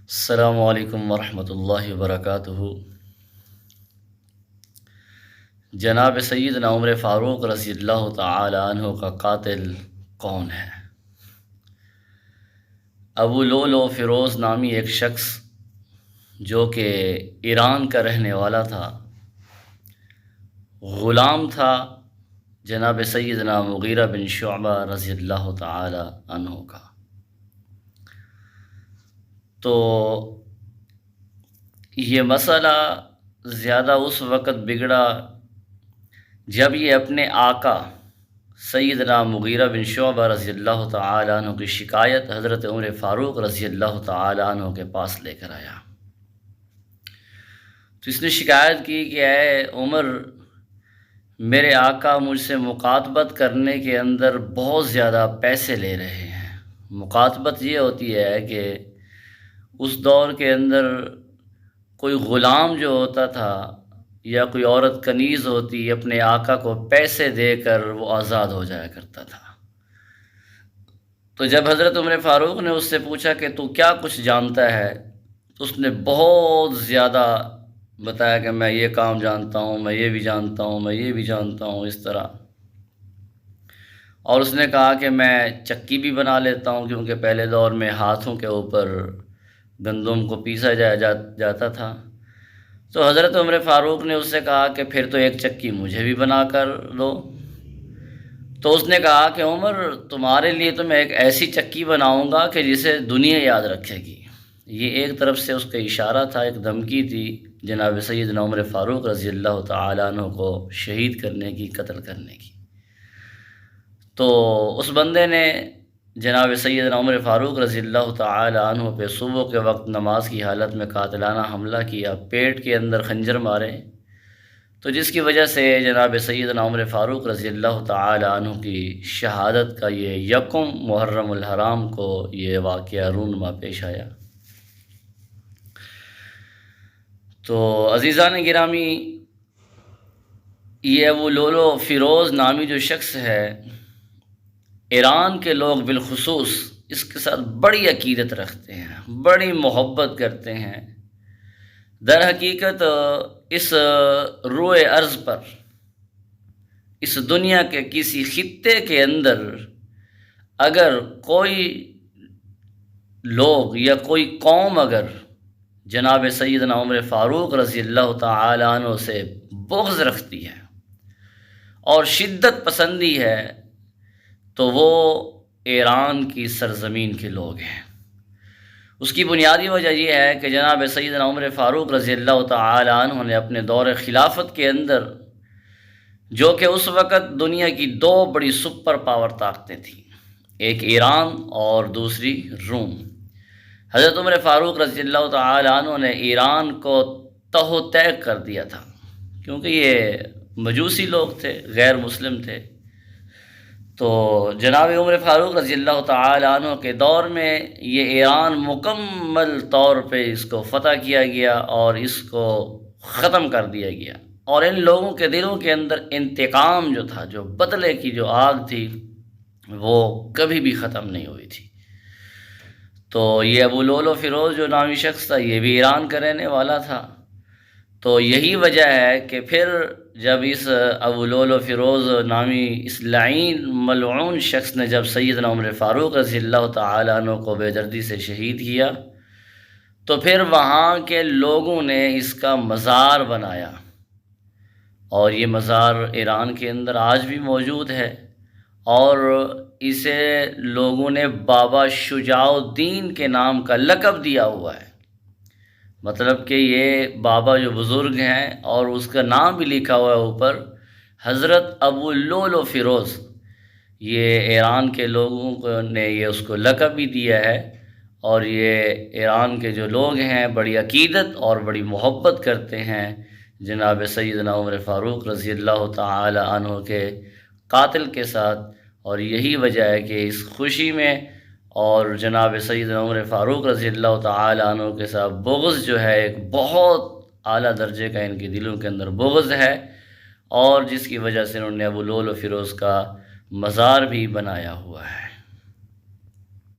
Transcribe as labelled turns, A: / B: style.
A: السلام علیکم ورحمۃ اللہ وبرکاتہ۔ جناب سیدنا عمر فاروق رضی اللہ تعالی عنہ کا قاتل کون ہے؟ ابو لؤلؤ فیروز نامی ایک شخص جو کہ ایران کا رہنے والا تھا، غلام تھا جناب سیدنا مغیرہ بن شعبہ رضی اللہ تعالی عنہ کا۔ تو یہ مسئلہ زیادہ اس وقت بگڑا جب یہ اپنے آقا سیدنا مغیرہ بن شعبہ رضی اللہ تعالی عنہ کی شکایت حضرت عمر فاروق رضی اللہ تعالی عنہ کے پاس لے کر آیا۔ تو اس نے شکایت کی کہ اے عمر، میرے آقا مجھ سے مکاتبت کرنے کے اندر بہت زیادہ پیسے لے رہے ہیں۔ مکاتبت یہ ہوتی ہے کہ اس دور کے اندر کوئی غلام جو ہوتا تھا یا کوئی عورت کنیز ہوتی، اپنے آقا کو پیسے دے کر وہ آزاد ہو جایا کرتا تھا۔ تو جب حضرت عمر فاروق نے اس سے پوچھا کہ تو کیا کچھ جانتا ہے، تو اس نے بہت زیادہ بتایا کہ میں یہ کام جانتا ہوں، میں یہ بھی جانتا ہوں، میں یہ بھی جانتا ہوں، اس طرح۔ اور اس نے کہا کہ میں چکی بھی بنا لیتا ہوں، کیونکہ پہلے دور میں ہاتھوں کے اوپر گندم کو پیسا جاتا تھا۔ تو حضرت عمر فاروق نے اس سے کہا کہ پھر تو ایک چکی مجھے بھی بنا کر دو۔ تو اس نے کہا کہ عمر، تمہارے لیے تو میں ایک ایسی چکی بناؤں گا کہ جسے دنیا یاد رکھے گی۔ یہ ایک طرف سے اس کا اشارہ تھا، ایک دھمکی تھی جناب سیدنا عمر فاروق رضی اللہ تعالی عنہ کو شہید کرنے کی، قتل کرنے کی۔ تو اس بندے نے جناب سیدنا عمر فاروق رضی اللہ تعالی عنہ پہ صبح کے وقت نماز کی حالت میں قاتلانہ حملہ کیا، پیٹ کے اندر خنجر مارے، تو جس کی وجہ سے جناب سیدنا عمر فاروق رضی اللہ تعالی عنہ کی شہادت کا یہ یکم محرم الحرام کو یہ واقعہ رونما پیش آیا۔ تو عزیزان گرامی، یہ ابو لؤلؤ فیروز نامی جو شخص ہے، ایران کے لوگ بالخصوص اس کے ساتھ بڑی عقیدت رکھتے ہیں، بڑی محبت کرتے ہیں۔ در حقیقت اس روئے ارض پر، اس دنیا کے کسی خطے کے اندر اگر کوئی لوگ یا کوئی قوم اگر جناب سیدنا عمر فاروق رضی اللہ تعالی عنہ سے بغض رکھتی ہے اور شدت پسندی ہے، تو وہ ایران کی سرزمین کے لوگ ہیں۔ اس کی بنیادی وجہ یہ ہے کہ جناب سیدنا عمر فاروق رضی اللہ تعالی عنہ نے اپنے دور خلافت کے اندر، جو کہ اس وقت دنیا کی دو بڑی سپر پاور طاقتیں تھیں، ایک ایران اور دوسری روم، حضرت عمر فاروق رضی اللہ تعالی عنہ نے ایران کو تہو طے کر دیا تھا، کیونکہ یہ مجوسی لوگ تھے، غیر مسلم تھے۔ تو جناب عمر فاروق رضی اللہ تعالی عنہ کے دور میں یہ ایران مکمل طور پہ اس کو فتح کیا گیا اور اس کو ختم کر دیا گیا، اور ان لوگوں کے دلوں کے اندر انتقام جو تھا، جو بدلے کی جو آگ تھی، وہ کبھی بھی ختم نہیں ہوئی تھی۔ تو یہ ابو لؤلؤ فیروز جو نامی شخص تھا، یہ بھی ایران کا رہنے والا تھا۔ تو یہی وجہ ہے کہ پھر جب اس ابو لؤلؤ فیروز نامی اس لعین ملعون شخص نے جب سیدنا عمر فاروق رضی اللہ تعالی عنہ کو بے دردی سے شہید کیا، تو پھر وہاں کے لوگوں نے اس کا مزار بنایا، اور یہ مزار ایران کے اندر آج بھی موجود ہے، اور اسے لوگوں نے بابا شجاع الدین کے نام کا لقب دیا ہوا ہے۔ مطلب کہ یہ بابا جو بزرگ ہیں، اور اس کا نام بھی لکھا ہوا ہے اوپر، حضرت ابو لؤلؤ فیروز۔ یہ ایران کے لوگوں نے یہ اس کو لقب بھی دیا ہے، اور یہ ایران کے جو لوگ ہیں بڑی عقیدت اور بڑی محبت کرتے ہیں جناب سیدنا عمر فاروق رضی اللہ تعالی عنہ کے قاتل کے ساتھ، اور یہی وجہ ہے کہ اس خوشی میں اور جناب سیدنا عمر فاروق رضی اللہ تعالی عنہ کے ساتھ بغض جو ہے، ایک بہت اعلیٰ درجے کا ان کے دلوں کے اندر بغض ہے، اور جس کی وجہ سے انہوں نے ابو لؤلؤ فیروز کا مزار بھی بنایا ہوا ہے۔